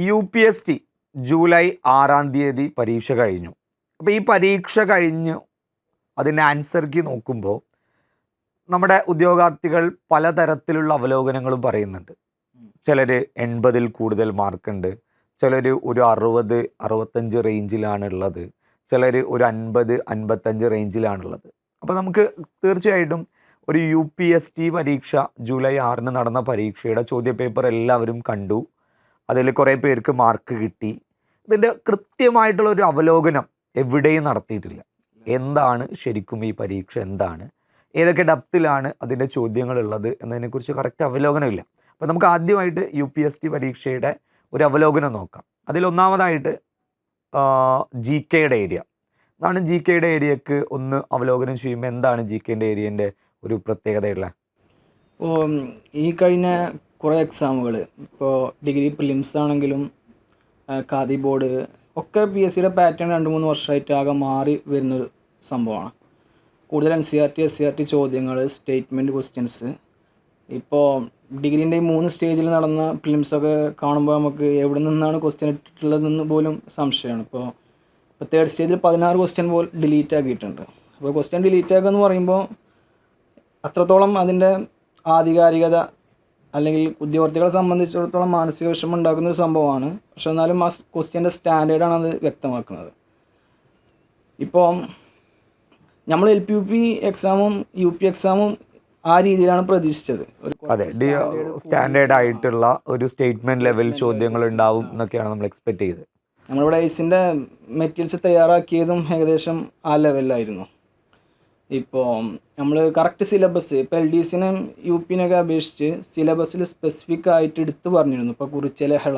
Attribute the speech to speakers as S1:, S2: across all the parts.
S1: UPST July 6 പരീക്ഷ കഴിഞ്ഞു. അപ്പോൾ ഈ പരീക്ഷ കഴിഞ്ഞ് അതിൻ്റെ ആൻസർ കീ നോക്കുമ്പോൾ നമ്മുടെ ഉദ്യോഗാർത്ഥികൾ പലതരത്തിലുള്ള അവലോകനങ്ങളും പറയുന്നുണ്ട്. ചിലർ 80-ൽ കൂടുതൽ മാർക്കുണ്ട്, ചിലർ ഒരു 60-65 റേഞ്ചിലാണുള്ളത്, ചിലർ ഒരു 50-55 റേഞ്ചിലാണുള്ളത്. അപ്പോൾ നമുക്ക് തീർച്ചയായിട്ടും ഒരു UPST പരീക്ഷ ജൂലൈ 6 നടന്ന പരീക്ഷയുടെ ചോദ്യപേപ്പർ എല്ലാവരും കണ്ടു. അതിൽ കുറേ പേർക്ക് മാർക്ക് കിട്ടി. ഇതിൻ്റെ കൃത്യമായിട്ടുള്ള ഒരു അവലോകനം എവിടെയും നടത്തിയിട്ടില്ല. എന്താണ് ശരിക്കും ഈ പരീക്ഷ, എന്താണ്, ഏതൊക്കെ ഡെപ്തിലാണ് അതിൻ്റെ ചോദ്യങ്ങളുള്ളത് എന്നതിനെക്കുറിച്ച് കറക്റ്റ് അവലോകനമില്ല. അപ്പോൾ നമുക്ക് ആദ്യമായിട്ട് UPST പരീക്ഷയുടെ ഒരു അവലോകനം നോക്കാം. അതിലൊന്നാമതായിട്ട് GKയുടെ ഏരിയ. അതാണ് GKയുടെ ഏരിയക്ക് ഒന്ന് അവലോകനം ചെയ്യുമ്പോൾ എന്താണ് GKൻ്റെ ഏരിയൻ്റെ ഒരു പ്രത്യേകതയുള്ള?
S2: ഈ കഴിഞ്ഞ കുറേ എക്സാമുകൾ, ഇപ്പോൾ ഡിഗ്രി പ്രിലിംസ് ആണെങ്കിലും ഖാദി ബോർഡ് ഒക്കെ PSCയുടെ പാറ്റേൺ 2-3 വർഷമായിട്ട് ആകെ മാറി വരുന്നൊരു സംഭവമാണ്. കൂടുതൽ NCERT SCERT ചോദ്യങ്ങൾ, സ്റ്റേറ്റ്മെൻറ്റ് ക്വസ്റ്റ്യൻസ്. ഇപ്പോൾ ഡിഗ്രീൻ്റെ ഈ 3 സ്റ്റേജിൽ നടന്ന പ്രിലിംസൊക്കെ കാണുമ്പോൾ നമുക്ക് എവിടെ നിന്നാണ് ക്വസ്റ്റ്യൻ ഇട്ടിട്ടുള്ളതെന്ന് പോലും സംശയമാണ്. ഇപ്പോൾ 3rd സ്റ്റേജിൽ 16 ക്വസ്റ്റ്യൻ പോലും ഡിലീറ്റ് ആക്കിയിട്ടുണ്ട്. അപ്പോൾ ക്വസ്റ്റ്യൻ ഡിലീറ്റ് ആക്കുക എന്ന് പറയുമ്പോൾ അത്രത്തോളം അതിൻ്റെ ആധികാരികത അല്ലെങ്കിൽ ഉദ്യോഗാർത്ഥികളെ സംബന്ധിച്ചിടത്തോളം മാനസിക വിഷമം ഉണ്ടാക്കുന്ന ഒരു സംഭവമാണ്. പക്ഷെ എന്നാലും ആ ക്വസ്റ്റ്യൻ്റെ സ്റ്റാൻഡേർഡാണ് അത് വ്യക്തമാക്കുന്നത്. ഇപ്പോൾ നമ്മൾ LP എക്സാമും UP എക്സാമും ആ രീതിയിലാണ് പ്രതീക്ഷിച്ചത്.
S1: അതെ, സ്റ്റാൻഡേർഡ് ആയിട്ടുള്ള ഒരു സ്റ്റേറ്റ്മെന്റ് ലെവൽ ചോദ്യങ്ങൾ ഉണ്ടാവും എന്നൊക്കെയാണ് നമ്മൾ എക്സ്പെക്ട് ചെയ്തത്.
S2: നമ്മളിവിടെ ഐസിൻ്റെ മെറ്റീരിയൽസ് തയ്യാറാക്കിയതും ഏകദേശം ആ ലെവലിലായിരുന്നു. ഇപ്പോൾ നമ്മൾ കറക്റ്റ് സിലബസ് ഇപ്പോൾ LDCനും UPനൊക്കെ അപേക്ഷിച്ച് സിലബസിൽ സ്പെസിഫിക് ആയിട്ട് എടുത്ത് പറഞ്ഞിരുന്നു. ഇപ്പോൾ കുറിച്യലഹള,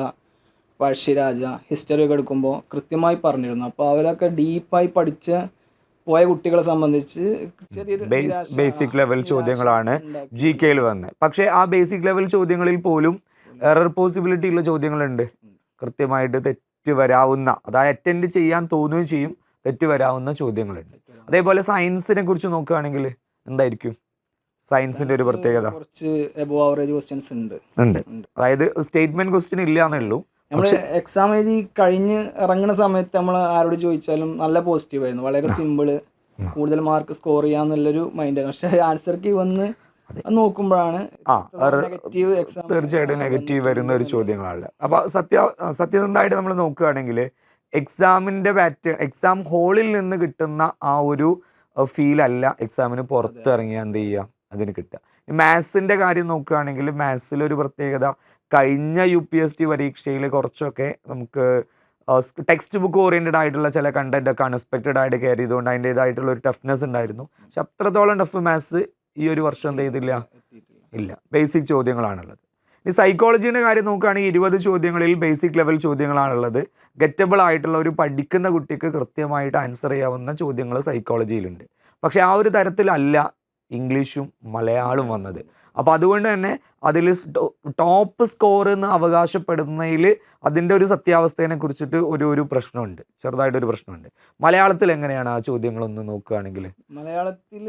S2: പഴശ്ശിരാജ, ഹിസ്റ്ററി ഒക്കെ എടുക്കുമ്പോൾ കൃത്യമായി പറഞ്ഞിരുന്നു. അപ്പോൾ അവരൊക്കെ ഡീപ്പായി പഠിച്ച പോയ കുട്ടികളെ സംബന്ധിച്ച് ചെറിയൊരു
S1: ബേസിക് ലെവൽ ചോദ്യങ്ങളാണ് GKയിൽ വന്നത്. പക്ഷേ ആ ബേസിക് ലെവൽ ചോദ്യങ്ങളിൽ പോലും എറർ പോസിബിലിറ്റി ഉള്ള ചോദ്യങ്ങളുണ്ട്. കൃത്യമായിട്ട് തെറ്റ് വരാവുന്ന, അതായത് അറ്റൻഡ് ചെയ്യാൻ തോന്നുകയും ചെയ്യും, തെറ്റ് വരാവുന്ന ചോദ്യങ്ങളുണ്ട്. അതേപോലെ സയൻസിനെ കുറിച്ച് നോക്കുകയാണെങ്കിൽ എന്തായിരിക്കും സയൻസിന്റെ ഒരു പ്രത്യേകത?
S2: കുറച്ച് എബോവ് ആവറേജ് ക്വസ്റ്റ്യൻസ് ഉണ്ട്.
S1: അതായത് സ്റ്റേറ്റ്മെന്റ് ക്വസ്റ്റ്യൻ ഇല്ല എന്നുള്ളൂ.
S2: നമ്മൾ എക്സാം എഴുതി കഴിഞ്ഞ് ഇറങ്ങുന്ന സമയത്ത് നമ്മൾ ആരോട് ചോദിച്ചാലും നല്ല പോസിറ്റീവ് ആയിരുന്നു, വളരെ സിമ്പിള്, കൂടുതൽ മാർക്ക് സ്കോർ ചെയ്യാന്നുള്ളൊരു മൈൻഡാണ്. പക്ഷെ ആൻസർ കീ വന്ന് നോക്കുമ്പോഴാണ്
S1: തീർച്ചയായിട്ടും നെഗറ്റീവ് വരുന്ന ഒരു ചോദ്യങ്ങളാണ്. അപ്പൊ സത്യസന്ധമായിട്ട് നമ്മൾ നോക്കുകയാണെങ്കിൽ എക്സാമിന്റെ പാറ്റേൺ, എക്സാം ഹോളിൽ നിന്ന് കിട്ടുന്ന ആ ഒരു ഫീൽ അല്ല എക്സാമിന് പുറത്തിറങ്ങിയാൽ എന്ത് ചെയ്യുക അതിന് കിട്ടുക. മാത്സിന്റെ കാര്യം നോക്കുകയാണെങ്കിൽ മാത്സിലൊരു പ്രത്യേകത, കഴിഞ്ഞ UPST പരീക്ഷയിൽ കുറച്ചൊക്കെ നമുക്ക് ടെക്സ്റ്റ് ബുക്ക് ഓറിയൻറ്റഡ് ആയിട്ടുള്ള ചില കണ്ടന്റ് ഒക്കെ അൺഎക്സ്പെക്റ്റഡ് ആയിട്ട് കയറി ചെയ്തുകൊണ്ട് അതിൻ്റെതായിട്ടുള്ള ഒരു ടഫ്നെസ് ഉണ്ടായിരുന്നു. പക്ഷെ അത്രത്തോളം ടഫ് മാത്സ് ഈ ഒരു വർഷം എന്ത് ചെയ്തില്ല, ഇല്ല. ബേസിക് ചോദ്യങ്ങളാണുള്ളത്. ഈ സൈക്കോളജിയുടെ കാര്യം നോക്കുകയാണെങ്കിൽ 20 ചോദ്യങ്ങളിൽ ബേസിക് ലെവൽ ചോദ്യങ്ങളാണുള്ളത്. ഗെറ്റബിൾ ആയിട്ടുള്ള ഒരു പഠിക്കുന്ന കുട്ടിക്ക് കൃത്യമായിട്ട് ആൻസർ ചെയ്യാവുന്ന ചോദ്യങ്ങൾ സൈക്കോളജിയിലുണ്ട്. പക്ഷെ ആ ഒരു തരത്തിലല്ല ഇംഗ്ലീഷും മലയാളവും വന്നത്. അപ്പോൾ അതുകൊണ്ട് തന്നെ അതിൽ ടോപ്പ് സ്കോർ എന്ന് അവകാശപ്പെടുന്നതിൽ അതിൻ്റെ ഒരു സത്യാവസ്ഥയെ കുറിച്ചിട്ട് ഒരു പ്രശ്നമുണ്ട്, ചെറുതായിട്ടൊരു പ്രശ്നമുണ്ട്. മലയാളത്തിൽ എങ്ങനെയാണ് ആ ചോദ്യങ്ങളൊന്ന് നോക്കുകയാണെങ്കിൽ?
S2: മലയാളത്തിൽ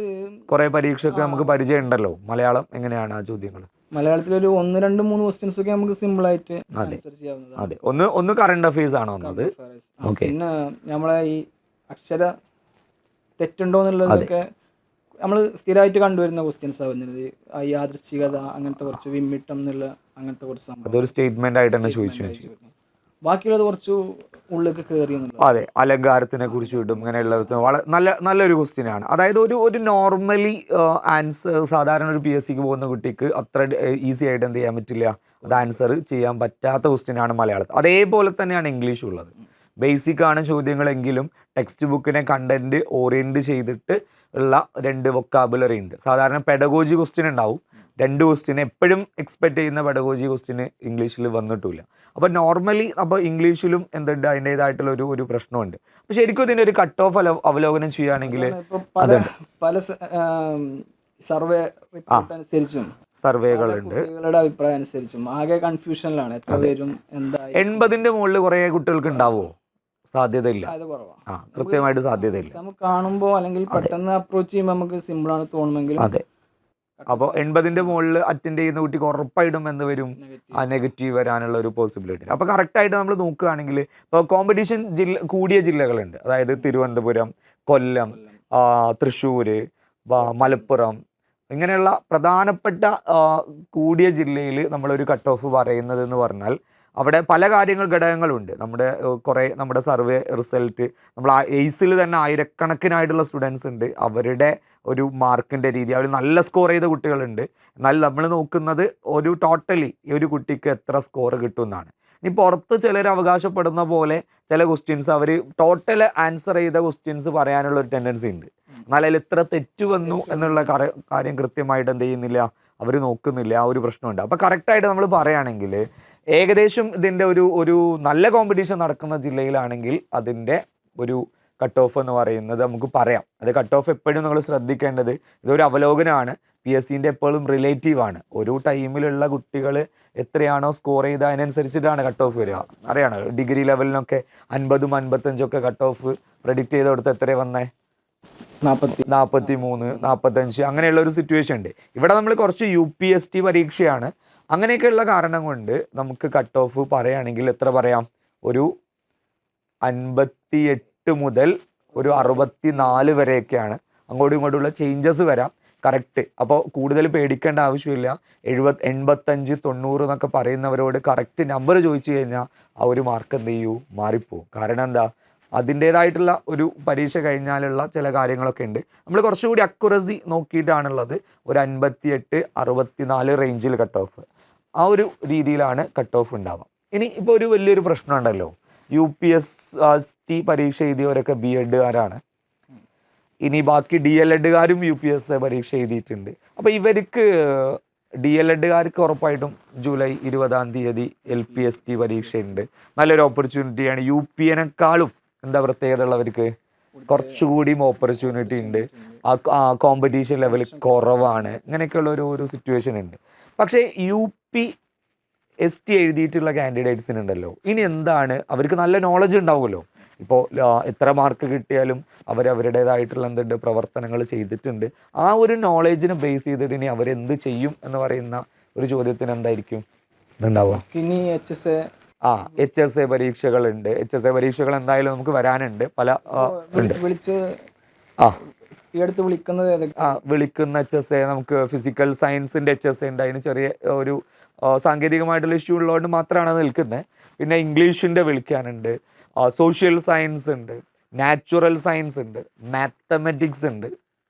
S1: കുറേ പരീക്ഷയൊക്കെ നമുക്ക് പരിചയം ഉണ്ടല്ലോ. മലയാളം എങ്ങനെയാണ് ആ ചോദ്യങ്ങൾ?
S2: മലയാളത്തിൽ ഒരു 1, 2, 3 ക്വസ്റ്റ്യൻസ് ഒക്കെ നമുക്ക് സിമ്പിൾ ആയിട്ട് ആൻസർ ചെയ്യാവുന്നതാണ്.
S1: അതെ, ഒന്ന് കറണ്ട് അഫയേഴ്സ് ആണ് വന്നത്.
S2: പിന്നെ നമ്മളെ ഈ അക്ഷര തെറ്റുണ്ടോ എന്നുള്ളതൊക്കെ നമ്മൾ സ്ഥിരമായിട്ട് കണ്ടുവരുന്ന ക്വസ്റ്റ്യൻസ് ആവുന്നത്. യാദൃശ്ചികത, അങ്ങനത്തെ കുറച്ച് വിമ്മിട്ടം എന്നുള്ള അങ്ങനത്തെ കുറച്ച് സംഭവം
S1: അതൊരു സ്റ്റേറ്റ്മെന്റ് ആയിട്ട് തന്നെ ചോദിച്ചു.
S2: ബാക്കിയുള്ളത് കുറച്ച് ഉള്ളിലേക്ക് കയറി.
S1: അതെ, അലങ്കാരത്തിനെ കുറിച്ച് കിട്ടും. അങ്ങനെയുള്ള നല്ലൊരു ക്വസ്റ്റ്യൻ ആണ്. അതായത് ഒരു നോർമലി ആൻസർ സാധാരണ ഒരു PSCക്ക് പോകുന്ന കുട്ടിക്ക് അത്ര ഈസി ആയിട്ട് എന്ത് ചെയ്യാൻ പറ്റില്ല, അത് ആൻസർ ചെയ്യാൻ പറ്റാത്ത ക്വസ്റ്റ്യൻ ആണ് മലയാളത്തിൽ. അതേപോലെ തന്നെയാണ് ഇംഗ്ലീഷ് ഉള്ളത്. ബേസിക് ആണ് ചോദ്യങ്ങളെങ്കിലും ടെക്സ്റ്റ് ബുക്കിനെ കണ്ടന്റ് ഓറിയൻറ്റ് ചെയ്തിട്ട് ഉള്ള 2 വൊക്കാബുലറി ഉണ്ട്. സാധാരണ പെഡഗോജി ക്വസ്റ്റ്യൻ ഉണ്ടാവും, 2 ക്വസ്റ്റ്യൻ എപ്പോഴും എക്സ്പെക്ട് ചെയ്യുന്ന പെഡഗോജി ക്വസ്റ്റ്യന് ഇംഗ്ലീഷിൽ വന്നിട്ടില്ല. അപ്പോൾ നോർമലി അപ്പോൾ ഇംഗ്ലീഷിലും എന്തുണ്ട്, അതിൻ്റേതായിട്ടുള്ള ഒരു പ്രശ്നമുണ്ട്. അപ്പോൾ ശരിക്കും ഇതിൻ്റെ ഒരു കട്ട് ഓഫ് അവലോകനം ചെയ്യുകയാണെങ്കിൽ
S2: പല സർവേ റിപ്പോർട്ട് അനുസരിച്ചും
S1: സർവേകളുണ്ട്,
S2: അഭിപ്രായം അനുസരിച്ചും ആകെ കൺഫ്യൂഷനിലാണ്. എത്ര പേരും എന്താ
S1: 80ന്റെ മുകളിൽ കുറേ കുട്ടികൾക്ക് ഉണ്ടാവുമോ? സാധ്യതയില്ല. കൃത്യമായിട്ട് സാധ്യതയില്ല.
S2: നമുക്ക് കാണുമ്പോൾ അല്ലെങ്കിൽ പെട്ടെന്ന് അപ്രോച്ച് ചെയ്യുമ്പോൾ നമുക്ക് സിമ്പിൾ ആണ് തോന്നുമെങ്കിലും
S1: അപ്പോൾ 80ന്റെ മുകളിൽ അറ്റൻഡ് ചെയ്യുന്ന കുട്ടിക്ക് ഉറപ്പായിട്ടും എന്ത് വരും, ആ നെഗറ്റീവ് വരാനുള്ള ഒരു പോസിബിലിറ്റി. അപ്പോൾ കറക്റ്റായിട്ട് നമ്മൾ നോക്കുകയാണെങ്കിൽ ഇപ്പോൾ കോമ്പറ്റീഷൻ കൂടിയ ജില്ലകളുണ്ട്, അതായത് തിരുവനന്തപുരം, കൊല്ലം, തൃശ്ശൂർ, മലപ്പുറം, ഇങ്ങനെയുള്ള പ്രധാനപ്പെട്ട കൂടിയ ജില്ലയിൽ നമ്മളൊരു കട്ട് ഓഫ് പറയുന്നത് എന്ന് പറഞ്ഞാൽ അവിടെ പല ഘടകങ്ങളുണ്ട്. നമ്മുടെ സർവേ റിസൾട്ട്, നമ്മൾ എയ്സിൽ തന്നെ ആയിരക്കണക്കിനായിട്ടുള്ള സ്റ്റുഡൻസ് ഉണ്ട്, അവരുടെ ഒരു മാർക്കിൻ്റെ രീതി, അവർ നല്ല സ്കോർ ചെയ്ത കുട്ടികളുണ്ട്. എന്നാൽ നമ്മൾ നോക്കുന്നത് ഒരു ടോട്ടലി ഈ ഒരു കുട്ടിക്ക് എത്ര സ്കോർ കിട്ടും എന്നാണ്. ഇനി പുറത്ത് ചിലർ അവകാശപ്പെടുന്ന പോലെ ചില ക്വസ്റ്റ്യൻസ് അവർ ടോട്ടൽ ആൻസർ ചെയ്ത ക്വസ്റ്റ്യൻസ് പറയാനുള്ള ഒരു ടെൻഡൻസി ഉണ്ട്. എന്നാൽ അതിൽ ഇത്ര തെറ്റ് വന്നു എന്നുള്ള കാര്യം കൃത്യമായിട്ട് എന്ത് ചെയ്യുന്നില്ല, അവർ നോക്കുന്നില്ല. ആ ഒരു പ്രശ്നമുണ്ട്. അപ്പോൾ കറക്റ്റായിട്ട് നമ്മൾ പറയുകയാണെങ്കിൽ ഏകദേശം ഇതിൻ്റെ ഒരു നല്ല കോമ്പറ്റീഷൻ നടക്കുന്ന ജില്ലയിലാണെങ്കിൽ അതിൻ്റെ ഒരു കട്ട് ഓഫ് എന്ന് പറയുന്നത് നമുക്ക് പറയാം. അത് കട്ട് ഓഫ് എപ്പോഴും നമ്മൾ ശ്രദ്ധിക്കേണ്ടത്, ഇതൊരു അവലോകനമാണ്, PSCൻ്റെ എപ്പോഴും റിലേറ്റീവ് ആണ്. ഒരു ടൈമിലുള്ള കുട്ടികൾ എത്രയാണോ സ്കോർ ചെയ്ത് അതിനനുസരിച്ചിട്ടാണ് കട്ട് ഓഫ് വരിക. അറിയാണോ, ഡിഗ്രി ലെവലിനൊക്കെ 50, 55 കട്ട് ഓഫ് പ്രഡിക്റ്റ് ചെയ്ത് കൊടുത്ത് എത്ര വന്നേ, 43, 45 അങ്ങനെയുള്ള ഒരു സിറ്റുവേഷൻ ഉണ്ട്. ഇവിടെ നമ്മൾ കുറച്ച് UPST പരീക്ഷയാണ്, അങ്ങനെയൊക്കെയുള്ള കാരണം കൊണ്ട് നമുക്ക് കട്ട് ഓഫ് പറയുകയാണെങ്കിൽ എത്ര പറയാം, ഒരു 58 മുതൽ ഒരു 64 വരെയൊക്കെയാണ്. അങ്ങോട്ടും ഇങ്ങോട്ടുള്ള ചേഞ്ചസ് വരാം. കറക്റ്റ്. അപ്പോൾ കൂടുതൽ പേടിക്കേണ്ട ആവശ്യമില്ല. 70, 85, 90 എന്നൊക്കെ പറയുന്നവരോട് കറക്റ്റ് നമ്പർ ചോദിച്ചു കഴിഞ്ഞാൽ ആ ഒരു മാർക്ക് എന്ത് ചെയ്യൂ, മാറിപ്പോവും. കാരണം എന്താ, അതിൻ്റേതായിട്ടുള്ള ഒരു പരീക്ഷ കഴിഞ്ഞാലുള്ള ചില കാര്യങ്ങളൊക്കെ ഉണ്ട്. നമ്മൾ കുറച്ചുകൂടി അക്യുറസി നോക്കിയിട്ടാണുള്ളത്. ഒരു 58, 64 റേഞ്ചിൽ കട്ട് ഓഫ്, ആ ഒരു രീതിയിലാണ് കട്ട് ഓഫ് ഉണ്ടാവുക. ഇനി ഇപ്പോൾ ഒരു വലിയൊരു പ്രശ്നം ഉണ്ടല്ലോ, UPST പരീക്ഷ എഴുതിയവരൊക്കെ B.Ed.കാരാണ്. ഇനി ബാക്കി DL.Ed.കാരും UPSC പരീക്ഷ എഴുതിയിട്ടുണ്ട്. അപ്പോൾ ഇവർക്ക് DL.Ed.കാർക്ക് ഉറപ്പായിട്ടും ജൂലൈ 20-ാം തീയതി LPST പരീക്ഷയുണ്ട്. നല്ലൊരു ഓപ്പർച്യൂണിറ്റിയാണ്. UPനേക്കാളും എന്താ പ്രത്യേകത ഉള്ളവർക്ക്, കുറച്ചുകൂടി ഓപ്പർച്യൂണിറ്റി ഉണ്ട്. ആ കോമ്പറ്റീഷൻ ലെവൽ കുറവാണ്. ഇങ്ങനെയൊക്കെയുള്ള ഒരു സിറ്റുവേഷൻ ഉണ്ട്. പക്ഷേ UPST എഴുതിയിട്ടുള്ള കാൻഡിഡേറ്റ്സിനുണ്ടല്ലോ, ഇനി എന്താണ്, അവർക്ക് നല്ല നോളജ് ഉണ്ടാവുമല്ലോ. ഇപ്പോൾ എത്ര മാർക്ക് കിട്ടിയാലും അവരുടേതായിട്ടുള്ള എന്തുണ്ട്, പ്രവർത്തനങ്ങൾ ചെയ്തിട്ടുണ്ട്. ആ ഒരു നോളേജിനെ ബേസ് ചെയ്തിട്ട് ഇനി അവരെന്ത് ചെയ്യും എന്ന് പറയുന്ന ഒരു ചോദ്യത്തിന് എന്തായിരിക്കും ഇതുണ്ടാവുക.
S2: ഇനി
S1: HSA പരീക്ഷകളുണ്ട്. HSA പരീക്ഷകൾ എന്തായാലും നമുക്ക് വരാനുണ്ട്. പല വിളിക്കുന്ന HSA നമുക്ക് ഫിസിക്കൽ സയൻസിൻ്റെ HSA ഉണ്ട്. അതിന് ചെറിയ ഒരു സാങ്കേതികമായിട്ടുള്ള ഇഷ്യൂ ഉള്ളതുകൊണ്ട് മാത്രമാണ് അത് നിൽക്കുന്നത്. പിന്നെ ഇംഗ്ലീഷിൻ്റെ വിളിക്കാനുണ്ട്, സോഷ്യൽ സയൻസ് ഉണ്ട്, നാച്ചുറൽ സയൻസ് ഉണ്ട്, മാത്തമെറ്റിക്സ് ഉണ്ട്.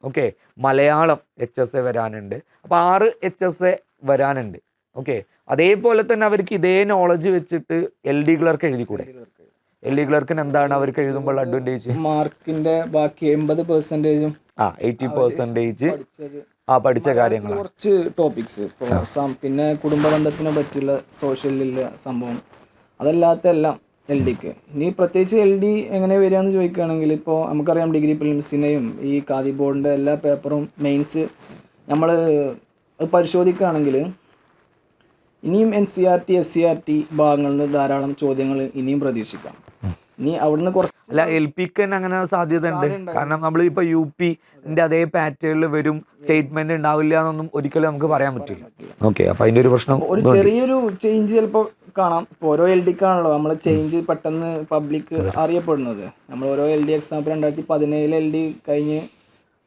S1: ഓക്കെ, മലയാളം HSA വരാനുണ്ട്. അപ്പോൾ 6 HSA വരാനുണ്ട്. ഓക്കെ, അതേപോലെ തന്നെ അവർക്ക് ഇതേ നോളജ് വെച്ചിട്ട് LD ക്ലർക്ക് എഴുതിക്കൂടെ? LD ക്ലർക്കിന് എന്താണ് അവർക്ക് എഴുതുമ്പോൾ അഡ്വാൻറ്റേജ്?
S2: മാർക്കിന്റെ ബാക്കി 80%,
S1: 80% പഠിച്ച കാര്യങ്ങൾ,
S2: കുറച്ച് ടോപ്പിക്സ്, പിന്നെ കുടുംബബന്ധത്തിനെ പറ്റിയുള്ള സോഷ്യലിലെ സംഭവം, അതല്ലാത്ത എല്ലാം LDക്ക്. ഇനി പ്രത്യേകിച്ച് LD എങ്ങനെ വരികയെന്ന് ചോദിക്കുകയാണെങ്കിൽ, ഇപ്പോൾ നമുക്കറിയാം ഡിഗ്രി പ്രിലിംസിനെയും ഈ ഖാദി ബോർഡിൻ്റെ എല്ലാ പേപ്പറും മെയിൻസ് നമ്മൾ പരിശോധിക്കുകയാണെങ്കിൽ ഇനിയും NCERT, SCERT ഭാഗങ്ങളിൽ നിന്ന് ധാരാളം ചോദ്യങ്ങൾ ഇനിയും പ്രതീക്ഷിക്കാം. ഇനി അവിടുന്ന് കുറച്ച്
S1: LPക്ക് അങ്ങനെ സാധ്യത ഉണ്ട്. കാരണം നമ്മൾ ഇപ്പോൾ UPൻ്റെ അതേ പാറ്റേണിൽ വരും, സ്റ്റേറ്റ്മെന്റ് ഉണ്ടാവില്ല എന്നൊന്നും ഒരിക്കലും നമുക്ക് പറയാൻ പറ്റില്ല. ഓക്കെ, അപ്പോൾ അതിൻ്റെ ഒരു പ്രശ്നം,
S2: ഒരു ചെറിയൊരു ചേഞ്ച് ചിലപ്പോൾ കാണാം. ഇപ്പോൾ ഓരോ LDക്കാണല്ലോ നമ്മൾ ചേഞ്ച് പെട്ടെന്ന് പബ്ലിക് അറിയപ്പെടുന്നത്. നമ്മൾ ഓരോ LD എക്സാം 2017 LD കഴിഞ്ഞ്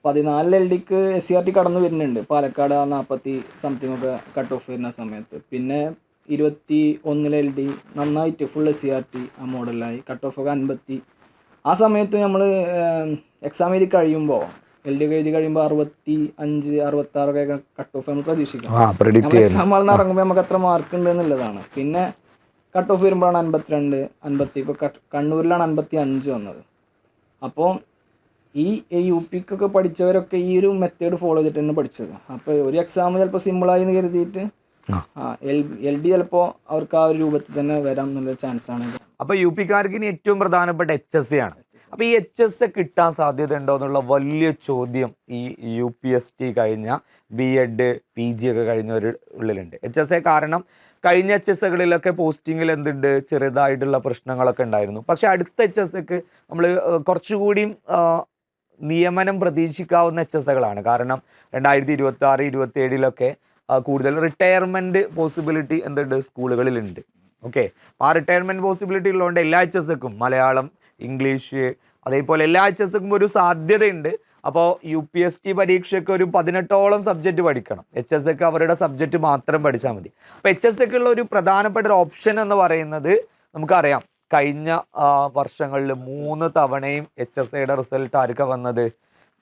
S2: 14 LDക്ക് SCERT കടന്നു വരുന്നുണ്ട്. പാലക്കാട് 40 സംതിങ് ഒക്കെ കട്ട് ഓഫ് വരുന്ന സമയത്ത്. പിന്നെ 21 LD നന്നായിട്ട് ഫുൾ SCERT ആ മോഡലായി, കട്ട് ഓഫ് ഒക്കെ 50. ആ സമയത്ത് നമ്മൾ എക്സാം എഴുതി കഴിയുമ്പോൾ, LD എഴുതി കഴിയുമ്പോൾ 65, 66 ഒക്കെ കട്ട് ഓഫ് നമ്മൾ പ്രതീക്ഷിക്കാം. എക്സാം ഹാളിൽ നിന്ന് ഇറങ്ങുമ്പോൾ നമുക്ക് എത്ര മാർക്ക് ഉണ്ട് എന്നുള്ളതാണ്. പിന്നെ കട്ട് ഓഫ് വരുമ്പോഴാണ് 52, 50. ഇപ്പോൾ കണ്ണൂരിലാണ് 55 വന്നത്. അപ്പോൾ ഈ UPക്കൊക്കെ പഠിച്ചവരൊക്കെ ഈ ഒരു മെത്തേഡ് ഫോളോ ചെയ്തിട്ട് തന്നെ പഠിച്ചത്. അപ്പോൾ ഒരു എക്സാം ചിലപ്പോൾ സിമ്പിളായി എന്ന് കരുതിയിട്ട് LD ചിലപ്പോൾ അവർക്ക് ആ ഒരു രൂപത്തിൽ തന്നെ വരാം എന്നുള്ള ചാൻസ് ആണ്.
S1: അപ്പോൾ UPക്കാർക്ക് ഇനി ഏറ്റവും പ്രധാനപ്പെട്ട HSA ആണ്. അപ്പോൾ ഈ HSA കിട്ടാൻ സാധ്യത ഉണ്ടോ എന്നുള്ള വലിയ ചോദ്യം ഈ UPST കഴിഞ്ഞ B.Ed, PG ഒക്കെ കഴിഞ്ഞവരുടെ ഉള്ളിലുണ്ട്. HSA കാരണം കഴിഞ്ഞ HSAകളിലൊക്കെ പോസ്റ്റിങ്ങിൽ എന്തുണ്ട്, ചെറുതായിട്ടുള്ള പ്രശ്നങ്ങളൊക്കെ ഉണ്ടായിരുന്നു. പക്ഷെ അടുത്ത HSAക്ക് നമ്മൾ കുറച്ചുകൂടിയും നിയമനം പ്രതീക്ഷിക്കാവുന്ന HSകളാണ്. കാരണം 2026, 27 കൂടുതൽ റിട്ടയർമെൻറ്റ് പോസിബിലിറ്റി എന്തുണ്ട് സ്കൂളുകളിലുണ്ട്. ഓക്കെ, ആ റിട്ടയർമെൻറ്റ് പോസിബിലിറ്റി ഉള്ളതുകൊണ്ട് എല്ലാ HSക്കും മലയാളം, ഇംഗ്ലീഷ്, അതേപോലെ എല്ലാ HSക്കും ഒരു സാധ്യതയുണ്ട്. അപ്പോൾ UPSC പരീക്ഷയ്ക്ക് ഒരു 18ഓളം സബ്ജക്റ്റ് പഠിക്കണം. HSക്ക് അവരുടെ സബ്ജക്റ്റ് മാത്രം പഠിച്ചാൽ മതി. അപ്പോൾ HSക്കുള്ള ഒരു പ്രധാനപ്പെട്ട ഒരു ഓപ്ഷൻ എന്ന് പറയുന്നത് നമുക്കറിയാം, കഴിഞ്ഞ വർഷങ്ങളിൽ 3 തവണയും HSയുടെ റിസൾട്ട് ആർക്കാണ് വന്നത്?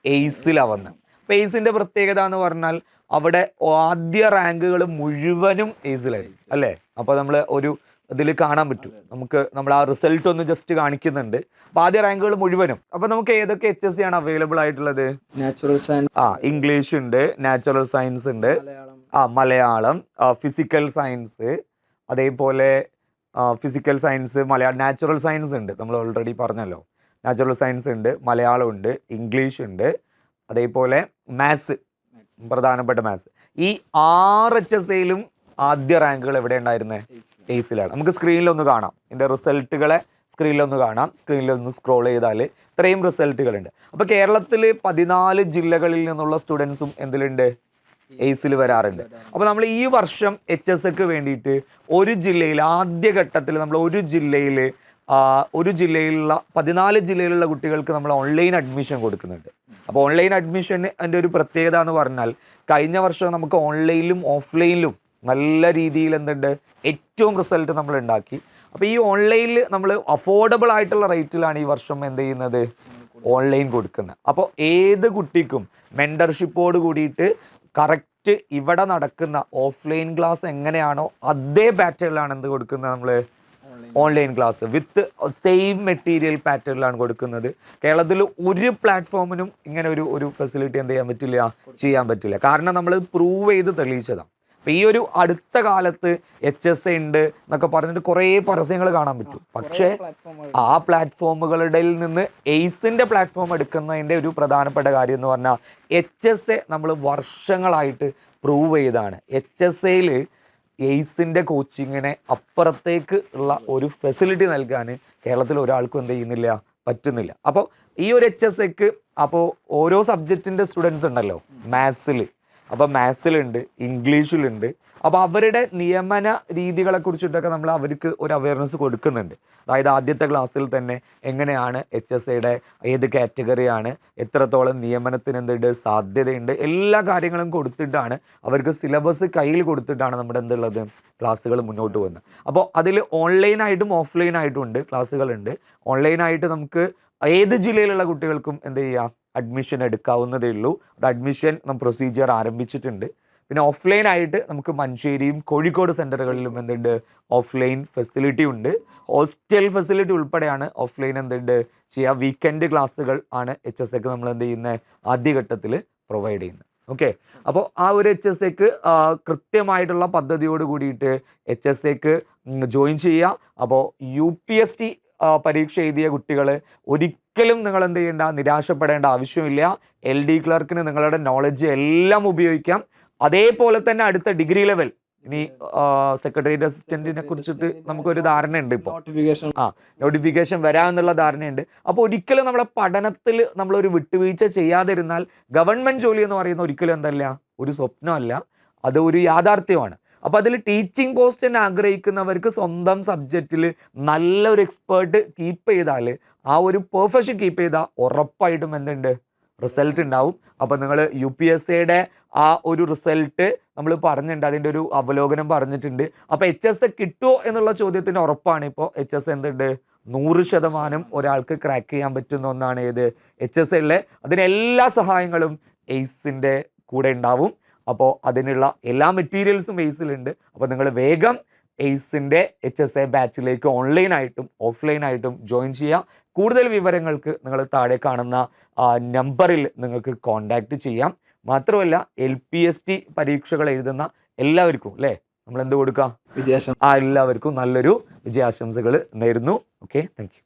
S1: എയ്സിലാണ് വന്നത്. അപ്പോൾ എയ്സിൻ്റെ പ്രത്യേകത എന്ന് പറഞ്ഞാൽ അവിടെ ആദ്യ റാങ്കുകൾ മുഴുവനും എയ്സിലായിരുന്നു അല്ലേ. അപ്പോൾ നമ്മൾ ഒരു ഇതിൽ കാണാൻ പറ്റും, നമുക്ക് നമ്മൾ ആ റിസൾട്ട് ഒന്ന് ജസ്റ്റ് കാണിക്കുന്നുണ്ട്. അപ്പോൾ ആദ്യ റാങ്കുകൾ മുഴുവനും. അപ്പോൾ നമുക്ക് ഏതൊക്കെ HSC ആണ് അവൈലബിൾ ആയിട്ടുള്ളത്?
S2: നാച്ചുറൽ സയൻസ്,
S1: ഇംഗ്ലീഷ് ഉണ്ട്, നാച്ചുറൽ സയൻസ് ഉണ്ട്, മലയാളം, ഫിസിക്കൽ സയൻസ്, അതേപോലെ physical science, Malayalam, natural science ഉണ്ട്, നമ്മൾ ഓൾറെഡി പറഞ്ഞല്ലോ. നാച്ചുറൽ സയൻസ് ഉണ്ട്, മലയാളം ഉണ്ട്, ഇംഗ്ലീഷ് ഉണ്ട്, അതേപോലെ മാത്സ്, പ്രധാനപ്പെട്ട മാത്സ്. ഈ 6 HSയിലും ആദ്യ റാങ്കുകൾ എവിടെ ഉണ്ടായിരുന്നത്? എയ്സിലാണ്. നമുക്ക് സ്ക്രീനിലൊന്ന് കാണാം, എൻ്റെ റിസൾട്ടുകളെ സ്ക്രീനിലൊന്ന് കാണാം. സ്ക്രീനിലൊന്ന് സ്ക്രോൾ ചെയ്താൽ ഇത്രയും റിസൾട്ടുകളുണ്ട്. അപ്പോൾ കേരളത്തിൽ 14 ജില്ലകളിൽ നിന്നുള്ള സ്റ്റുഡൻസും എന്തിലുണ്ട്? എയ്സിൽ വരാറുണ്ട്. അപ്പോൾ നമ്മൾ ഈ വർഷം HSക്ക് വേണ്ടിയിട്ട് ഒരു ജില്ലയിൽ ആദ്യഘട്ടത്തിൽ നമ്മൾ ഒരു ജില്ലയിലുള്ള 14 ജില്ലയിലുള്ള കുട്ടികൾക്ക് നമ്മൾ ഓൺലൈൻ അഡ്മിഷൻ കൊടുക്കുന്നുണ്ട്. അപ്പോൾ ഓൺലൈൻ അഡ്മിഷൻ എൻ്റെ ഒരു പ്രത്യേകത എന്ന് പറഞ്ഞാൽ കഴിഞ്ഞ വർഷം നമുക്ക് ഓൺലൈനിലും ഓഫ്ലൈനിലും നല്ല രീതിയിൽ എന്തുണ്ട് ഏറ്റവും റിസൾട്ട് നമ്മൾ ഉണ്ടാക്കി. അപ്പോൾ ഈ ഓൺലൈനിൽ നമ്മൾ അഫോർഡബിൾ ആയിട്ടുള്ള റേറ്റിലാണ് ഈ വർഷം എന്ത് ചെയ്യുന്നത്? ഓൺലൈൻ കൊടുക്കുന്നത്. അപ്പോൾ ഏത് കുട്ടിക്കും മെൻറ്റർഷിപ്പോട് കൂടിയിട്ട് കറക്റ്റ് ഇവിടെ നടക്കുന്ന ഓഫ്ലൈൻ ക്ലാസ് എങ്ങനെയാണോ അതേ പാറ്റേണിലാണ് എന്ത് കൊടുക്കുന്നത്? നമ്മൾ online class with same material പാറ്റേണിലാണ് കൊടുക്കുന്നത്. കേരളത്തിൽ ഒരു പ്ലാറ്റ്ഫോമിനും ഇങ്ങനെ ഒരു ഫെസിലിറ്റി എന്ത് ചെയ്യാൻ പറ്റില്ല. കാരണം നമ്മൾ പ്രൂവ് ചെയ്ത് തെളിയിച്ചതാണ്. അപ്പോൾ ഈ ഒരു അടുത്ത കാലത്ത് HSA ഉണ്ട് എന്നൊക്കെ പറഞ്ഞിട്ട് കുറേ പരസ്യങ്ങൾ കാണാൻ പറ്റും. പക്ഷേ ആ പ്ലാറ്റ്ഫോമുകളുടെ നിന്ന് എയ്സിൻ്റെ പ്ലാറ്റ്ഫോം എടുക്കുന്നതിൻ്റെ ഒരു പ്രധാനപ്പെട്ട കാര്യം എന്ന് പറഞ്ഞാൽ HSA നമ്മൾ വർഷങ്ങളായിട്ട് പ്രൂവ് ചെയ്താണ്. HSAയിൽ എയ്സിൻ്റെ കോച്ചിങ്ങിനെ അപ്പുറത്തേക്ക് ഉള്ള ഒരു ഫെസിലിറ്റി നൽകാൻ കേരളത്തിൽ ഒരാൾക്കും എന്ത് ചെയ്യുന്നില്ല, പറ്റുന്നില്ല. അപ്പോൾ ഈ ഒരു HSAക്ക് അപ്പോൾ ഓരോ സബ്ജക്റ്റിൻ്റെ സ്റ്റുഡൻസ് ഉണ്ടല്ലോ, അപ്പോൾ മാത്സിലുണ്ട്, ഇംഗ്ലീഷിലുണ്ട്. അപ്പോൾ അവരുടെ നിയമന രീതികളെ കുറിച്ചിട്ടൊക്കെ നമ്മൾ അവർക്ക് ഒരു അവയർനെസ് കൊടുക്കുന്നുണ്ട്. അതായത് ആദ്യത്തെ ക്ലാസ്സിൽ തന്നെ എങ്ങനെയാണ് HSAയുടെ ഏത് കാറ്റഗറിയാണ്, എത്രത്തോളം നിയമനത്തിന് എന്തുണ്ട് സാധ്യതയുണ്ട്, എല്ലാ കാര്യങ്ങളും കൊടുത്തിട്ടാണ് അവർക്ക് സിലബസ് കയ്യിൽ കൊടുത്തിട്ടാണ് നമ്മുടെ എന്തുള്ളത് ക്ലാസ്സുകൾ മുന്നോട്ട് പോകുന്നത്. അപ്പോൾ അതിൽ ഓൺലൈനായിട്ടും ഓഫ്ലൈനായിട്ടും ഉണ്ട് ക്ലാസ്സുകളുണ്ട്. ഓൺലൈനായിട്ട് നമുക്ക് ഏത് ജില്ലയിലുള്ള കുട്ടികൾക്കും എന്ത് ചെയ്യാം, അഡ്മിഷൻ എടുക്കാവുന്നതേ ഉള്ളൂ. അത് അഡ്മിഷൻ പ്രൊസീജിയർ ആരംഭിച്ചിട്ടുണ്ട്. പിന്നെ ഓഫ്ലൈനായിട്ട് നമുക്ക് മഞ്ചേരിയും കോഴിക്കോട് സെൻറ്ററുകളിലും എന്തുണ്ട് ഓഫ്ലൈൻ ഫെസിലിറ്റി ഉണ്ട്. ഹോസ്റ്റൽ ഫെസിലിറ്റി ഉൾപ്പെടെയാണ് ഓഫ്ലൈൻ എന്തുണ്ട് ചെയ്യുക. വീക്കെൻഡ് ക്ലാസ്സുകൾ ആണ് HSAക്ക് നമ്മൾ എന്ത് ചെയ്യുന്നത് ആദ്യഘട്ടത്തിൽ പ്രൊവൈഡ് ചെയ്യുന്നത്. ഓക്കെ, അപ്പോൾ ആ ഒരു HSAക്ക് കൃത്യമായിട്ടുള്ള പദ്ധതിയോട് കൂടിയിട്ട് HSAക്ക് ജോയിൻ ചെയ്യുക. അപ്പോൾ UPSC പരീക്ഷ എഴുതിയ കുട്ടികൾ ഒരിക്കലും നിങ്ങൾ എന്ത് ചെയ്യേണ്ട, നിരാശപ്പെടേണ്ട ആവശ്യമില്ല. LD ക്ലർക്കിന് നിങ്ങളുടെ നോളജ് എല്ലാം ഉപയോഗിക്കാം. അതേപോലെ തന്നെ അടുത്ത ഡിഗ്രി ലെവൽ, ഇനി സെക്രട്ടേറിയറ്റ് അസിസ്റ്റന്റിനെ കുറിച്ചിട്ട് നമുക്കൊരു ധാരണയുണ്ട്. ഇപ്പോൾ നോട്ടിഫിക്കേഷൻ വരാമെന്നുള്ള ധാരണയുണ്ട്. അപ്പോൾ ഒരിക്കലും നമ്മളെ പഠനത്തിൽ നമ്മളൊരു വിട്ടുവീഴ്ച ചെയ്യാതിരുന്നാൽ ഗവൺമെൻറ് ജോലി എന്ന് പറയുന്ന ഒരിക്കലും എന്തല്ല ഒരു സ്വപ്നമല്ല, അത് ഒരു യാഥാർത്ഥ്യമാണ്. അപ്പോൾ അതിൽ ടീച്ചിങ് പോസ്റ്റ് തന്നെ ആഗ്രഹിക്കുന്നവർക്ക് സ്വന്തം സബ്ജക്റ്റിൽ നല്ലൊരു എക്സ്പേർട്ട് കീപ്പ് ചെയ്താൽ, ആ ഒരു പെർഫെക്ഷൻ കീപ്പ് ചെയ്താൽ ഉറപ്പായിട്ടും എന്തുണ്ട് റിസൾട്ട് ഉണ്ടാവും. അപ്പോൾ നിങ്ങൾ UPSCയുടെ ആ ഒരു റിസൾട്ട് നമ്മൾ പറഞ്ഞിട്ടുണ്ട്, അതിൻ്റെ ഒരു അവലോകനം പറഞ്ഞിട്ടുണ്ട്. അപ്പോൾ HSA കിട്ടുമോ എന്നുള്ള ചോദ്യത്തിന് ഉറപ്പാണ്. ഇപ്പോൾ HSA എന്തുണ്ട് 100% ഒരാൾക്ക് ക്രാക്ക് ചെയ്യാൻ പറ്റുന്ന ഒന്നാണ് ഏത് HSA. അതിനെല്ലാ സഹായങ്ങളും എയ്സിൻ്റെ കൂടെ ഉണ്ടാവും. അപ്പോൾ അതിനുള്ള എല്ലാ മെറ്റീരിയൽസും എയ്സിലുണ്ട്. അപ്പോൾ നിങ്ങൾ വേഗം എയ്സിൻ്റെ HSA ബാച്ചിലേക്ക് ഓൺലൈനായിട്ടും ഓഫ്ലൈനായിട്ടും ജോയിൻ ചെയ്യുക. കൂടുതൽ വിവരങ്ങൾക്ക് നിങ്ങൾ താഴെ കാണുന്ന നമ്പറിൽ നിങ്ങൾക്ക് കോൺടാക്റ്റ് ചെയ്യാം. മാത്രമല്ല LPST പരീക്ഷകൾ എഴുതുന്ന എല്ലാവർക്കും അല്ലേ നമ്മൾ എന്ത് കൊടുക്കാം, എല്ലാവർക്കും നല്ലൊരു വിജയാശംസകൾ നേരുന്നു. Okay, thank you.